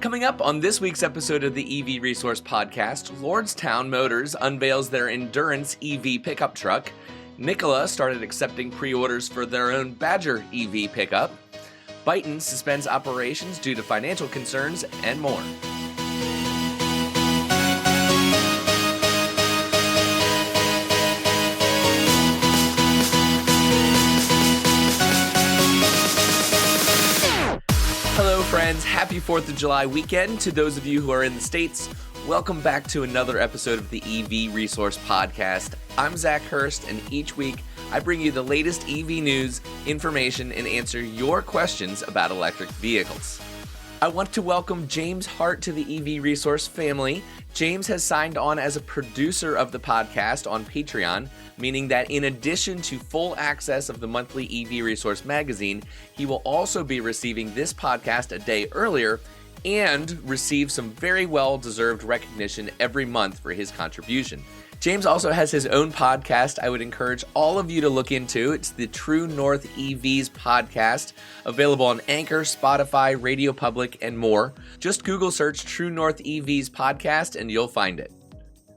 Coming up on this week's episode of the EV Resource Podcast, Lordstown Motors unveils their Endurance EV pickup truck. Nikola started accepting pre-orders for their own Badger EV pickup. Byton suspends operations due to financial concerns, and more. Hello friends, happy 4th of July weekend to those of you who are in the States. Welcome back to another episode of the EV Resource Podcast. I'm Zach Hurst, and each week I bring you the latest EV news, information, and answer your questions about electric vehicles. I want to welcome James Hart to the EV Resource family. James has signed on as a producer of the podcast on Patreon, meaning that in addition to full access of the monthly EV Resource magazine, he will also be receiving this podcast a day earlier and receive some very well-deserved recognition every month for his contribution. James also has his own podcast I would encourage all of you to look into. It's the True North EVs podcast, available on Anchor, Spotify, Radio Public, and more. Just Google search True North EVs podcast and you'll find it.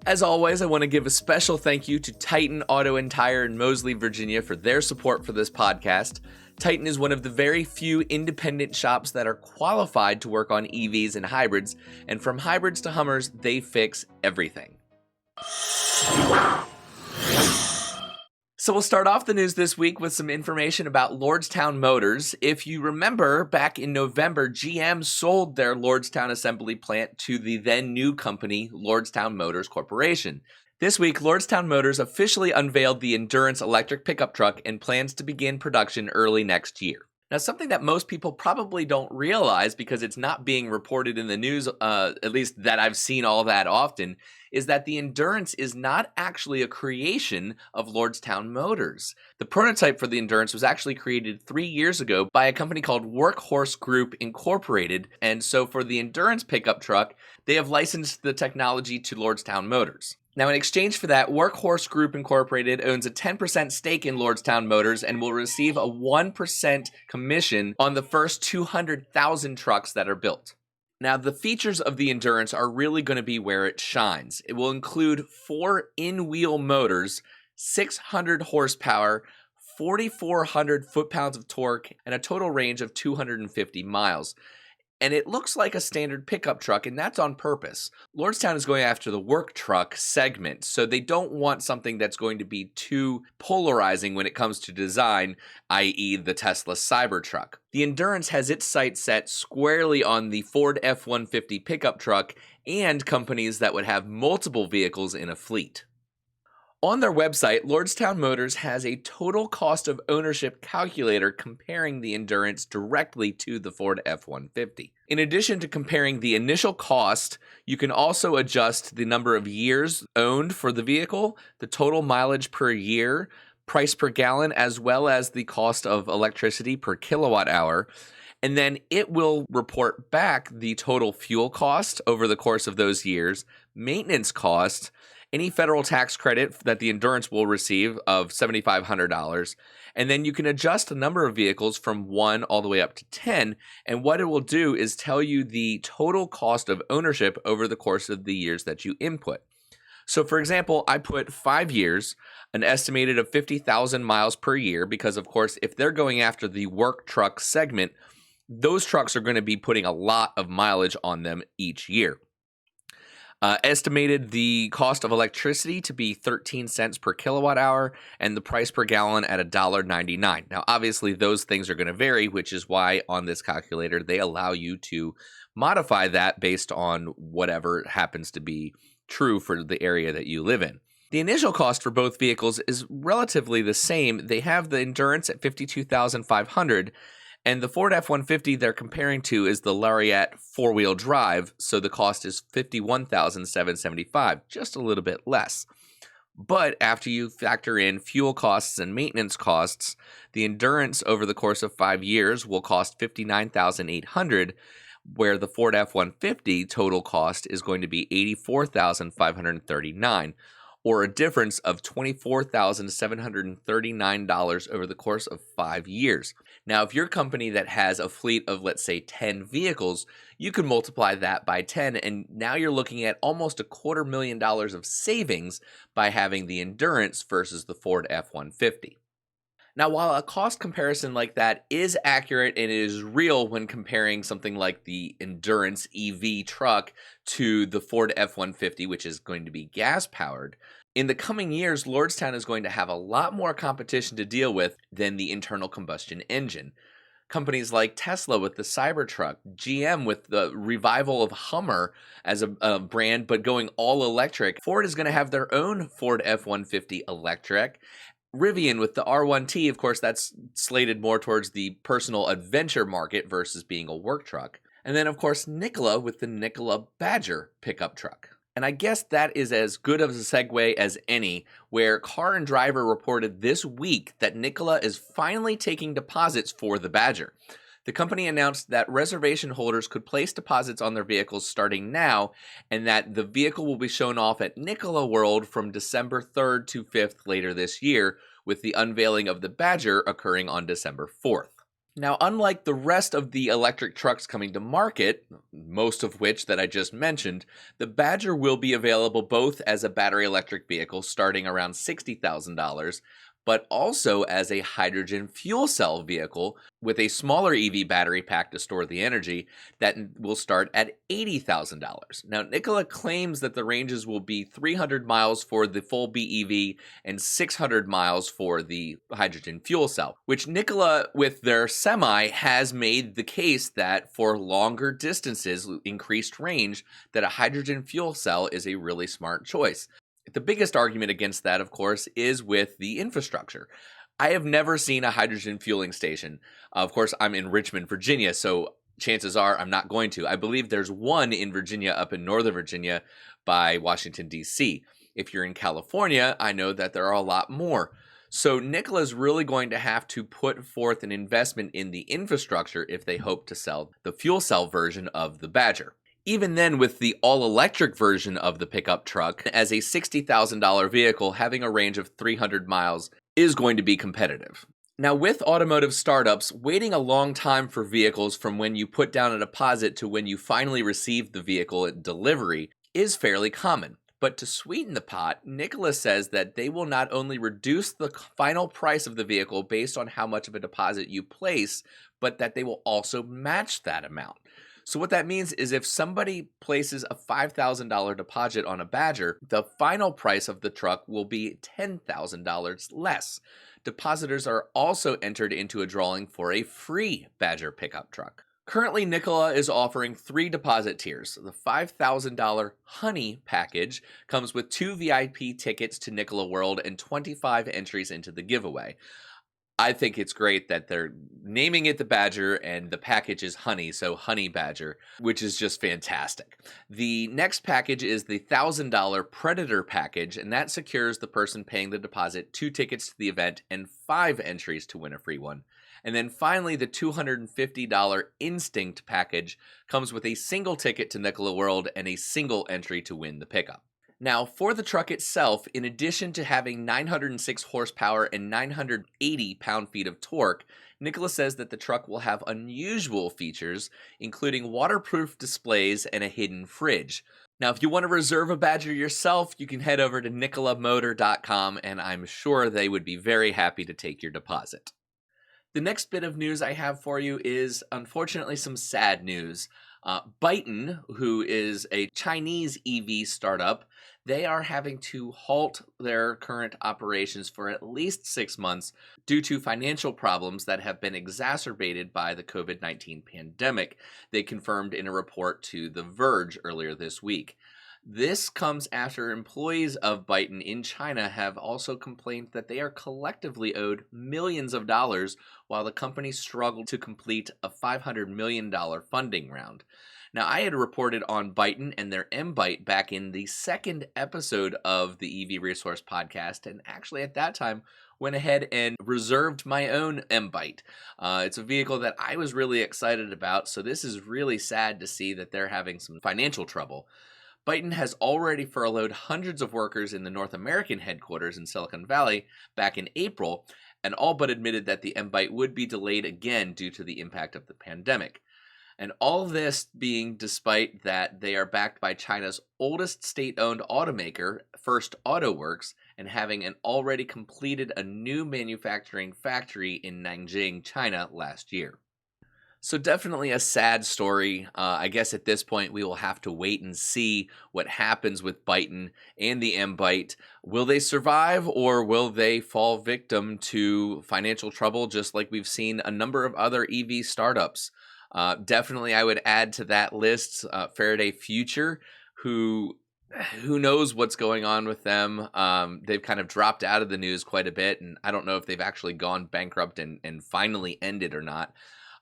As always, I want to give a special thank you to Titan Auto and Tire in Moseley, Virginia for their support for this podcast. Titan is one of the very few independent shops that are qualified to work on EVs and hybrids, and from hybrids to Hummers, they fix everything. So we'll start off the news this week with some information about Lordstown Motors. If you remember, back in November, GM sold their Lordstown assembly plant to the then new company, Lordstown Motors Corporation. This week, Lordstown Motors officially unveiled the Endurance electric pickup truck and plans to begin production early next year. Now, something that most people probably don't realize because it's not being reported in the news, at least that I've seen all that often, is that the Endurance is not actually a creation of Lordstown Motors. The prototype for the Endurance was actually created 3 years ago by a company called Workhorse Group Incorporated, and so for the Endurance pickup truck, they have licensed the technology to Lordstown Motors. Now, in exchange for that, Workhorse Group Incorporated owns a 10% stake in Lordstown Motors and will receive a 1% commission on the first 200,000 trucks that are built. Now, the features of the Endurance are really going to be where it shines. It will include 4 in-wheel motors, 600 horsepower, 4,400 foot-pounds of torque, and a total range of 250 miles. And it looks like a standard pickup truck, and that's on purpose. Lordstown is going after the work truck segment, so they don't want something that's going to be too polarizing when it comes to design, i.e. the Tesla Cybertruck. The Endurance has its sights set squarely on the Ford F-150 pickup truck and companies that would have multiple vehicles in a fleet. On their website, Lordstown Motors has a total cost of ownership calculator comparing the Endurance directly to the Ford F-150. In addition to comparing the initial cost, you can also adjust the number of years owned for the vehicle, the total mileage per year, price per gallon, as well as the cost of electricity per kilowatt hour. And then it will report back the total fuel cost over the course of those years, maintenance cost, any federal tax credit that the Endurance will receive of $7,500, and then you can adjust the number of vehicles from 1 all the way up to 10, and what it will do is tell you the total cost of ownership over the course of the years that you input. So for example, I put 5 years, an estimated of 50,000 miles per year, because of course, if they're going after the work truck segment, those trucks are going to be putting a lot of mileage on them each year. Estimated the cost of electricity to be 13 cents per kilowatt hour and the price per gallon at $1.99. Now, obviously, those things are going to vary, which is why on this calculator, they allow you to modify that based on whatever happens to be true for the area that you live in. The initial cost for both vehicles is relatively the same. They have the Endurance at $52,500. And the Ford F-150 they're comparing to is the Lariat four-wheel drive, so the cost is $51,775, just a little bit less. But after you factor in fuel costs and maintenance costs, the Endurance over the course of 5 years will cost $59,800, where the Ford F-150 total cost is going to be $84,539. or a difference of $24,739 over the course of 5 years. Now, if you're a company that has a fleet of, let's say, 10 vehicles, you could multiply that by 10, and now you're looking at almost $250,000 of savings by having the Endurance versus the Ford F-150. Now, while a cost comparison like that is accurate and it is real when comparing something like the Endurance EV truck to the Ford F-150, which is going to be gas-powered, in the coming years, Lordstown is going to have a lot more competition to deal with than the internal combustion engine. Companies like Tesla with the Cybertruck, GM with the revival of Hummer as a brand, but going all electric. Ford is going to have their own Ford F-150 electric. Rivian with the R1T, of course, that's slated more towards the personal adventure market versus being a work truck. And then, of course, Nikola with the Nikola Badger pickup truck. And I guess that is as good of a segue as any, where Car and Driver reported this week that Nikola is finally taking deposits for the Badger. The company announced that reservation holders could place deposits on their vehicles starting now, and that the vehicle will be shown off at Nikola World from December 3rd to 5th later this year, with the unveiling of the Badger occurring on December 4th. Now, unlike the rest of the electric trucks coming to market, most of which that I just mentioned, the Badger will be available both as a battery electric vehicle starting around $60,000, but also as a hydrogen fuel cell vehicle with a smaller EV battery pack to store the energy that will start at $80,000. Now, Nikola claims that the ranges will be 300 miles for the full BEV and 600 miles for the hydrogen fuel cell, which Nikola, with their Semi, has made the case that for longer distances, increased range, that a hydrogen fuel cell is a really smart choice. The biggest argument against that, of course, is with the infrastructure. I have never seen a hydrogen fueling station. Of course, I'm in Richmond, Virginia, so chances are I'm not going to. I believe there's one in Virginia up in Northern Virginia by Washington, D.C. If you're in California, I know that there are a lot more. So Nikola is really going to have to put forth an investment in the infrastructure if they hope to sell the fuel cell version of the Badger. Even then, with the all-electric version of the pickup truck, as a $60,000 vehicle, having a range of 300 miles is going to be competitive. Now, with automotive startups, waiting a long time for vehicles from when you put down a deposit to when you finally receive the vehicle at delivery is fairly common. But to sweeten the pot, Nikola says that they will not only reduce the final price of the vehicle based on how much of a deposit you place, but that they will also match that amount. So what that means is if somebody places a $5,000 deposit on a Badger, the final price of the truck will be $10,000 less. Depositors are also entered into a drawing for a free Badger pickup truck. Currently, Nikola is offering 3 deposit tiers. The $5,000 Honey package comes with 2 VIP tickets to Nikola World and 25 entries into the giveaway. I think it's great that they're naming it the Badger and the package is Honey, so Honey Badger, which is just fantastic. The next package is the $1,000 Predator package, and that secures the person paying the deposit 2 tickets to the event and 5 entries to win a free one. And then finally, the $250 Instinct package comes with a single ticket to Nikola World and a single entry to win the pickup. Now, for the truck itself, in addition to having 906 horsepower and 980 pound-feet of torque, Nikola says that the truck will have unusual features, including waterproof displays and a hidden fridge. Now, if you want to reserve a Badger yourself, you can head over to NikolaMotor.com, and I'm sure they would be very happy to take your deposit. The next bit of news I have for you is, unfortunately, some sad news. Byton, who is a Chinese EV startup, they are having to halt their current operations for at least 6 months due to financial problems that have been exacerbated by the COVID-19 pandemic, they confirmed in a report to The Verge earlier this week. This comes after employees of Byton in China have also complained that they are collectively owed millions of dollars while the company struggled to complete a $500 million funding round. Now, I had reported on Byton and their M-Byte back in the 2nd episode of the EV Resource podcast, and actually at that time went ahead and reserved my own M-Byte. It's a vehicle that I was really excited about, so this is really sad to see that they're having some financial trouble. Byton has already furloughed hundreds of workers in the North American headquarters in Silicon Valley back in April, and all but admitted that the M-Byte would be delayed again due to the impact of the pandemic. And all this being despite that they are backed by China's oldest state-owned automaker, First Auto Works, and having already completed a new manufacturing factory in Nanjing, China last year. So definitely a sad story. I guess at this point we will have to wait and see what happens with Byton and the M-Byte. Will they survive, or will they fall victim to financial trouble just like we've seen a number of other EV startups? Definitely I would add to that list Faraday Future, who knows what's going on with them. They've kind of dropped out of the news quite a bit, and I don't know if they've actually gone bankrupt and finally ended or not.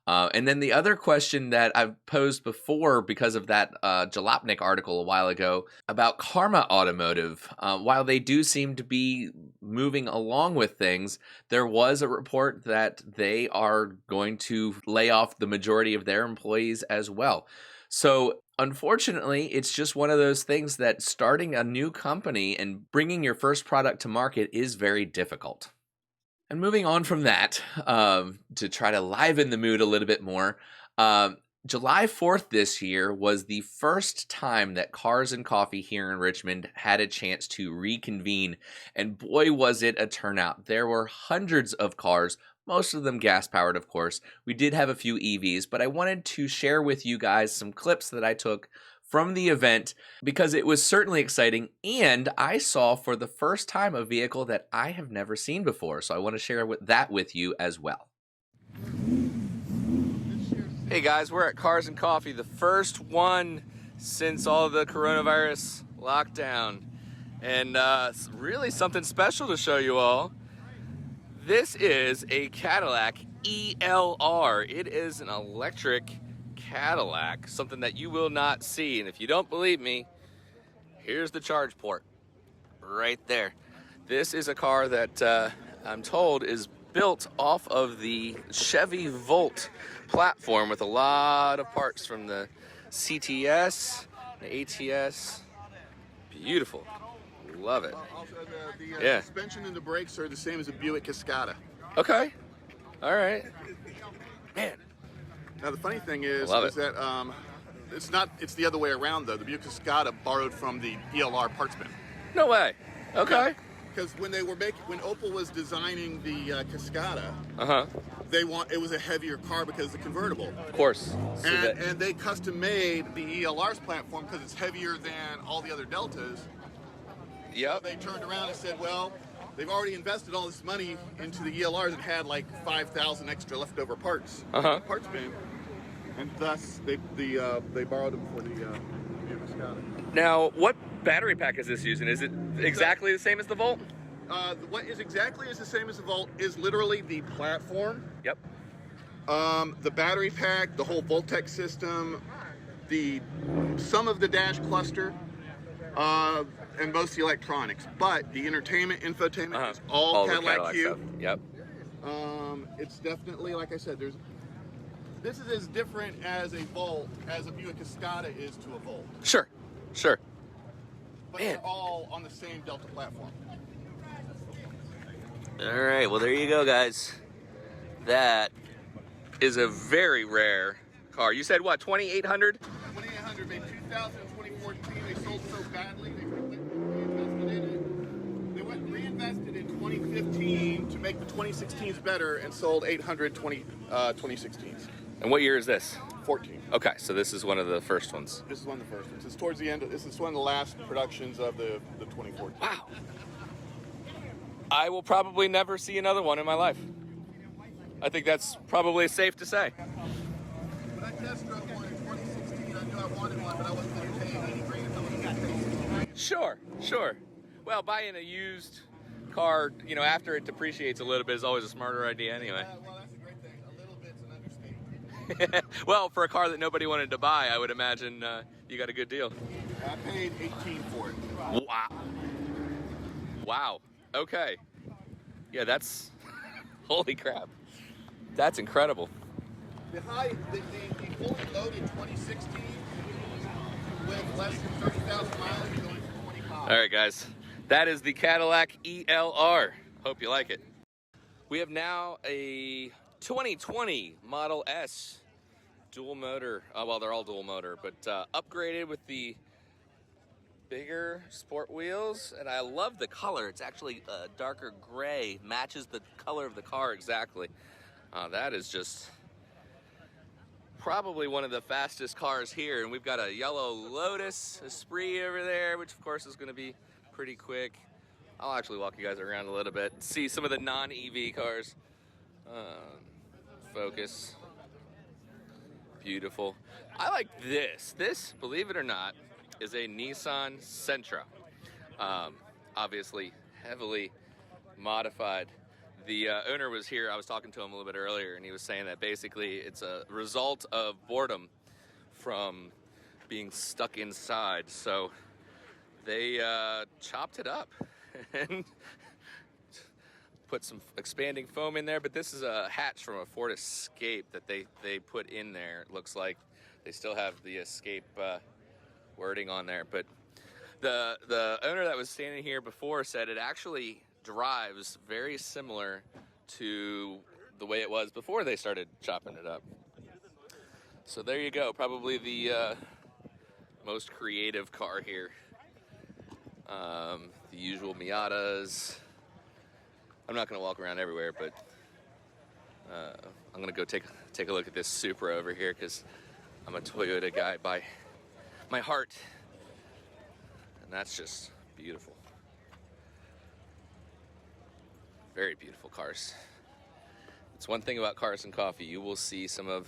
And then the other question that I've posed before because of that Jalopnik article a while ago about Karma Automotive, while they do seem to be moving along with things, there was a report that they are going to lay off the majority of their employees as well. So unfortunately, it's just one of those things that starting a new company and bringing your first product to market is very difficult. And moving on from that, to try to liven the mood a little bit more, July 4th this year was the first time that Cars and Coffee here in Richmond had a chance to reconvene, and boy was it a turnout. There were hundreds of cars, most of them gas-powered, of course. We did have a few EVs, but I wanted to share with you guys some clips that I took from the event because it was certainly exciting, and I saw for the first time a vehicle that I have never seen before, so I want to share that with you as well. Hey guys, we're at Cars and Coffee, the first one since all the coronavirus lockdown, and it's really something special to show you all. This is a Cadillac ELR. It is an electric Cadillac, something that you will not see, and if you don't believe me, here's the charge port right there. This is a car that I'm told is built off of the Chevy Volt platform with a lot of parts from the CTS, the ATS. Beautiful, love it. Also, the suspension and the brakes are the same as a Buick Cascada. Okay, all right, man. Now the funny thing is that it's the other way around though. The Buick Cascada borrowed from the ELR parts bin. No way. Okay. Because when Opel was designing the Cascada, it was a heavier car because of the convertible. Of course. And they custom made the ELR's platform because it's heavier than all the other Deltas. Yep. They turned around and said, well, they've already invested all this money into the ELRs and had like 5,000 extra leftover parts. Parts bin. And thus, they borrowed them for the Cascada. Now, what battery pack is this using? Is it exactly the same as the Volt? What is exactly the same as the Volt is literally the platform. Yep. The battery pack, the whole Voltec system, some of the dash cluster, and most of the electronics. But the entertainment, infotainment is all Cadillac Q. Stuff. Yep. It's definitely, like I said, this is as different as a Volt as a Buick Cascada is to a Volt. Sure. But they're all on the same Delta platform. All right, well there you go, guys. That is a very rare car. You said what, 2,800? 2,800, made 2014. They sold so badly, they reinvested in it. They went reinvested in 2015 to make the 2016s better and sold 800 2016s. And what year is this? 14. Okay, so this is one of the first ones. This is one of the first ones. It's towards the end. This is one of the last productions of the 2014. Wow. I will probably never see another one in my life. I think that's probably safe to say. When I test drove one in 2016, I knew I wanted one, but I wasn't going to pay $80,000 until it got Sure. Well, buying a used car, after it depreciates a little bit is always a smarter idea anyway. Well, that's a great thing. A little bit's an understatement. Well, for a car that nobody wanted to buy, I would imagine you got a good deal. I paid $18,000 for it. Wow. Okay. Yeah, that's holy crap. That's incredible. The fully loaded 2016 with less than 30,000 miles, you're going for 25. All right, guys. That is the Cadillac ELR. Hope you like it. We have now a 2020 Model S dual motor. Well, they're all dual motor, but upgraded with the bigger sport wheels. And I love the color. It's actually a darker gray. Matches the color of the car exactly. That is just probably one of the fastest cars here. And we've got a yellow Lotus Esprit over there, which of course is going to be pretty quick. I'll actually walk you guys around a little bit, see some of the non-EV cars. Focus. Beautiful. I like this. This, believe it or not, is a Nissan Sentra. Obviously heavily modified. The owner was here. I was talking to him a little bit earlier, and he was saying that basically it's a result of boredom from being stuck inside. So they chopped it up and put some expanding foam in there. But this is a hatch from a Ford Escape that they put in there. It looks like they still have the Escape wording on there. But the owner that was standing here before said it actually drives very similar to the way it was before they started chopping it up. So there you go, probably the most creative car here. The usual Miatas. I'm not gonna walk around everywhere, but I'm gonna go take a look at this Supra over here because I'm a Toyota guy by my heart, and that's just beautiful. Very beautiful cars. It's one thing about Cars and Coffee. You will see some of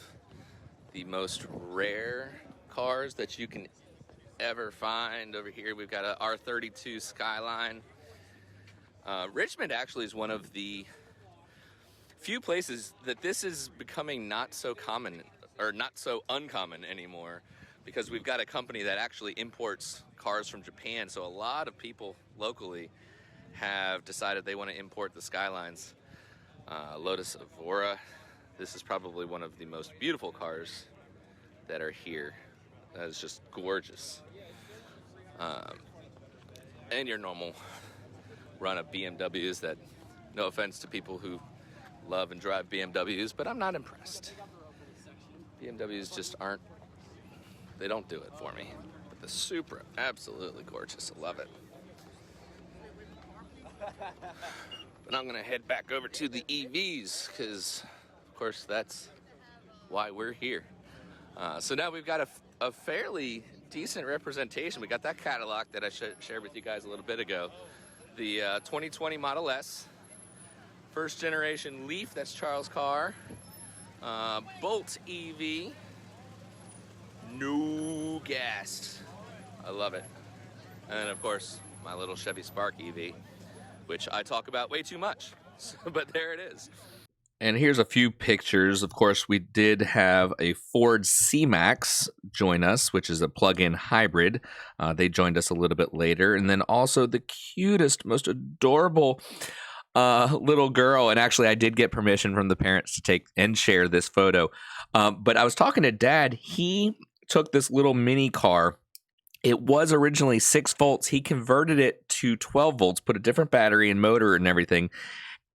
the most rare cars that you can ever find over here. We've got a R32 Skyline. Richmond actually is one of the few places that this is becoming not so common or not so uncommon anymore, because we've got a company that actually imports cars from Japan. So a lot of people locally have decided they want to import the Skylines. Lotus Evora. This is probably one of the most beautiful cars that are here. That is just gorgeous. And your normal run of BMWs that, no offense to people who love and drive BMWs, but I'm not impressed. BMWs just aren't, they don't do it for me. But the Supra, absolutely gorgeous. I love it. But I'm gonna head back over to the EVs because, of course, that's why we're here. So now we've got a fairly decent representation. We got that Cadillac that I shared with you guys a little bit ago. The 2020 Model S. First generation Leaf, that's Charles' car. Bolt EV. No gas. I love it. And of course, my little Chevy Spark EV, which I talk about way too much, but there it is. And here's a few pictures. Of course, we did have a Ford C-Max join us, which is a plug-in hybrid. They joined us a little bit later. And then also the cutest, most adorable little girl. And actually, I did get permission from the parents to take and share this photo. But I was talking to Dad. He took this little mini car. It was originally 6 volts. He converted it to 12 volts, put a different battery and motor and everything.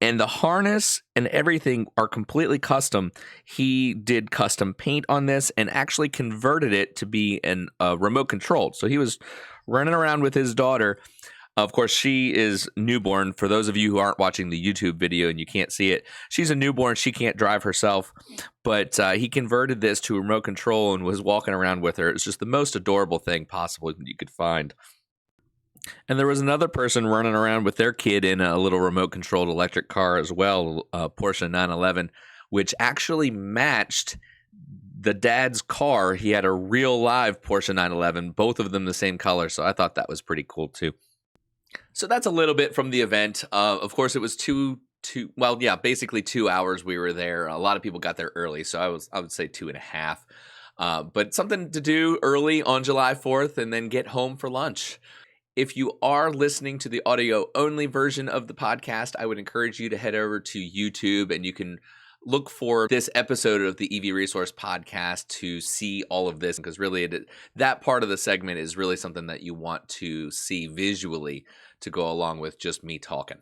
And the harness and everything are completely custom. He did custom paint on this and actually converted it to be remote controlled. So he was running around with his daughter. Of course, she is newborn. For those of you who aren't watching the YouTube video and you can't see it, she's a newborn. She can't drive herself. But he converted this to a remote control and was walking around with her. It's just the most adorable thing possible you could find. And there was another person running around with their kid in a little remote-controlled electric car as well, a Porsche 911, which actually matched the dad's car. He had a real live Porsche 911, both of them the same color, so I thought that was pretty cool too. So that's a little bit from the event. Of course, it was basically 2 hours we were there. A lot of people got there early, so I would say 2.5. But something to do early on July 4th and then get home for lunch. If you are listening to the audio-only version of the podcast, I would encourage you to head over to YouTube and you can look for this episode of the EV Resource Podcast to see all of this, because really that part of the segment is really something that you want to see visually to go along with just me talking.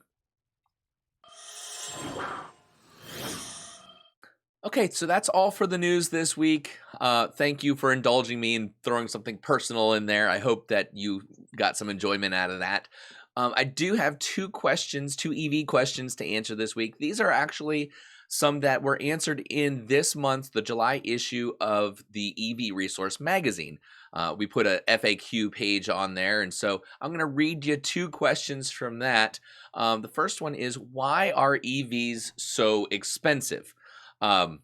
Okay, so that's all for the news this week. Thank you for indulging me and throwing something personal in there. I hope that you got some enjoyment out of that. I do have two EV questions to answer this week. These are actually some that were answered in this month's, the July issue of the EV Resource magazine. We put a FAQ page on there, and so I'm going to read you two questions from that. The first one is, why are EVs so expensive? And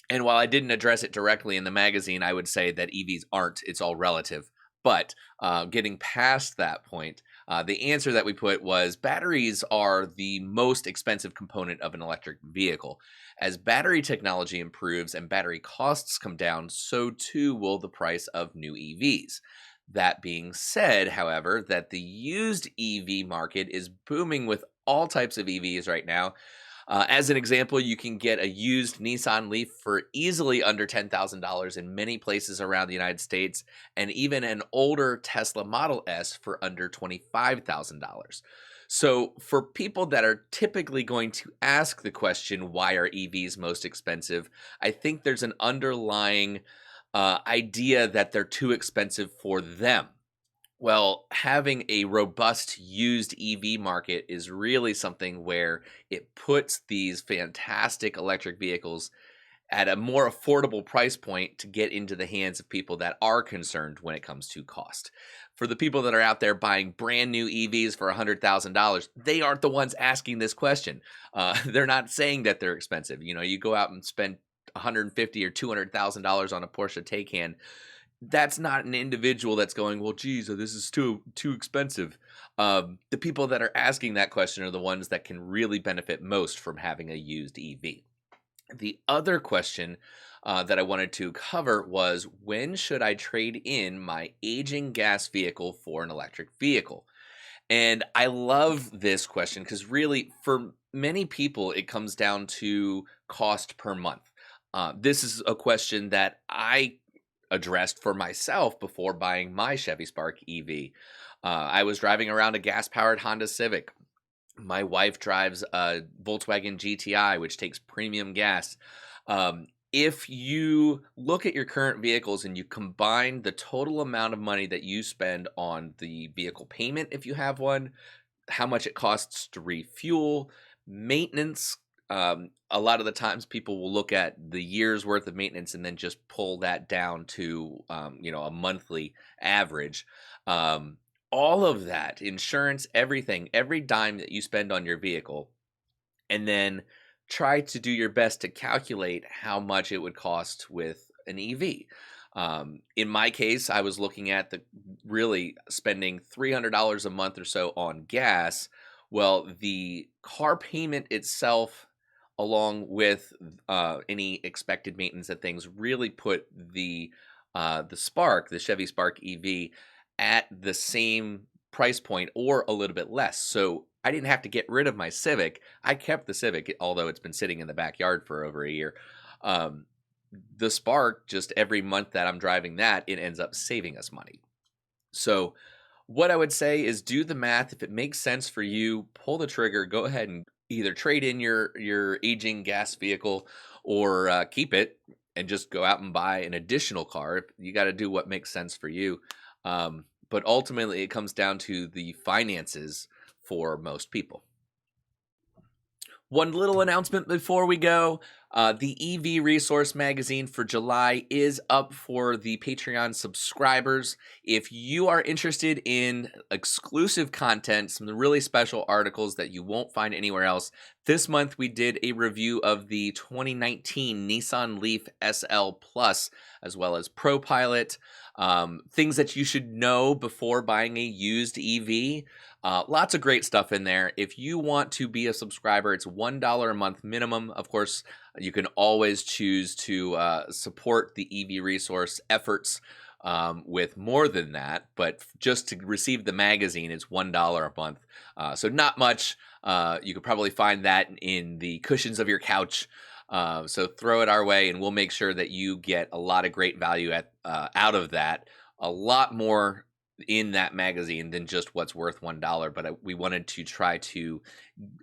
while I didn't address it directly in the magazine, I would say that EVs aren't. It's all relative. But getting past that point, the answer that we put was batteries are the most expensive component of an electric vehicle. As battery technology improves and battery costs come down, so too will the price of new EVs. That being said, however, that the used EV market is booming with all types of EVs right now. As an example, you can get a used Nissan Leaf for easily under $10,000 in many places around the United States, and even an older Tesla Model S for under $25,000. So for people that are typically going to ask the question, why are EVs most expensive? I think there's an underlying idea that they're too expensive for them. Well, having a robust used EV market is really something where it puts these fantastic electric vehicles at a more affordable price point to get into the hands of people that are concerned when it comes to cost. For the people that are out there buying brand new EVs for $100,000, they aren't the ones asking this question. They're not saying that they're expensive. You know, you go out and spend $150,000 or $200,000 on a Porsche Taycan. That's not an individual that's going, well, geez, this is too expensive. The people that are asking that question are the ones that can really benefit most from having a used EV. The other question that I wanted to cover was, when should I trade in my aging gas vehicle for an electric vehicle? And I love this question because really, for many people, it comes down to cost per month. This is a question that I addressed for myself before buying my Chevy Spark EV. I was driving around a gas-powered Honda Civic. My wife drives a Volkswagen GTI, which takes premium gas. If you look at your current vehicles and you combine the total amount of money that you spend on the vehicle payment, if you have one, how much it costs to refuel, maintenance, a lot of the times people will look at the year's worth of maintenance and then just pull that down to, a monthly average. All of that, insurance, everything, every dime that you spend on your vehicle, and then try to do your best to calculate how much it would cost with an EV. In my case, I was looking at really spending $300 a month or so on gas. Well, the car payment itself, along with any expected maintenance and things, really put the Chevy Spark EV, at the same price point or a little bit less. So I didn't have to get rid of my Civic. I kept the Civic, although it's been sitting in the backyard for over a year. The Spark, just every month that I'm driving that, it ends up saving us money. So what I would say is, do the math. If it makes sense for you, pull the trigger, go ahead and either trade in your aging gas vehicle or keep it and just go out and buy an additional car. You got to do what makes sense for you. But ultimately, it comes down to the finances for most people. One little announcement before we go. The EV Resource magazine for July is up for the Patreon subscribers. If you are interested in exclusive content, some really special articles that you won't find anywhere else, this month we did a review of the 2019 Nissan Leaf SL Plus, as well as ProPilot, things that you should know before buying a used EV. Lots of great stuff in there. If you want to be a subscriber, it's $1 a month minimum. Of course, you can always choose to support the EV Resource efforts with more than that, but just to receive the magazine is $1 a month. So not much. You could probably find that in the cushions of your couch. So throw it our way, and we'll make sure that you get a lot of great value out of that. A lot more in that magazine than just what's worth $1, but we wanted to try to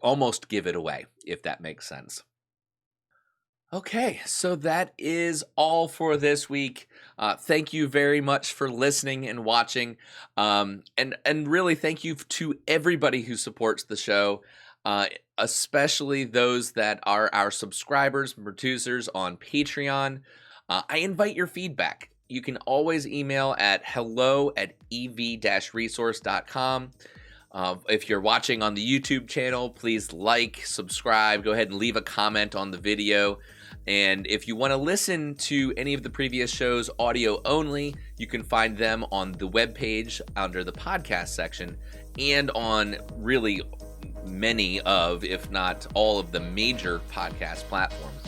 almost give it away, if that makes sense. Okay, so that is all for this week. Thank you very much for listening and watching, and really thank you to everybody who supports the show, especially those that are our subscribers and producers on Patreon. I invite your feedback. You can always email at hello@ev-resource.com. If you're watching on the YouTube channel, please like, subscribe, go ahead and leave a comment on the video. And if you want to listen to any of the previous shows audio only, you can find them on the webpage under the podcast section and on really many of, if not all of the major podcast platforms.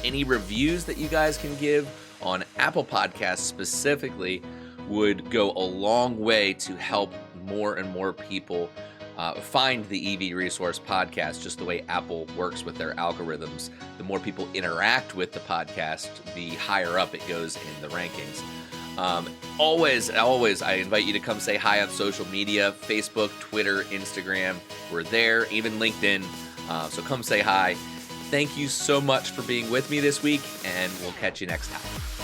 Any reviews that you guys can give on Apple Podcasts specifically would go a long way to help more and more people find the EV Resource podcast, just the way Apple works with their algorithms. The more people interact with the podcast, the higher up it goes in the rankings. Always, I invite you to come say hi on social media, Facebook, Twitter, Instagram. We're there, even LinkedIn. So come say hi. Thank you so much for being with me this week, and we'll catch you next time.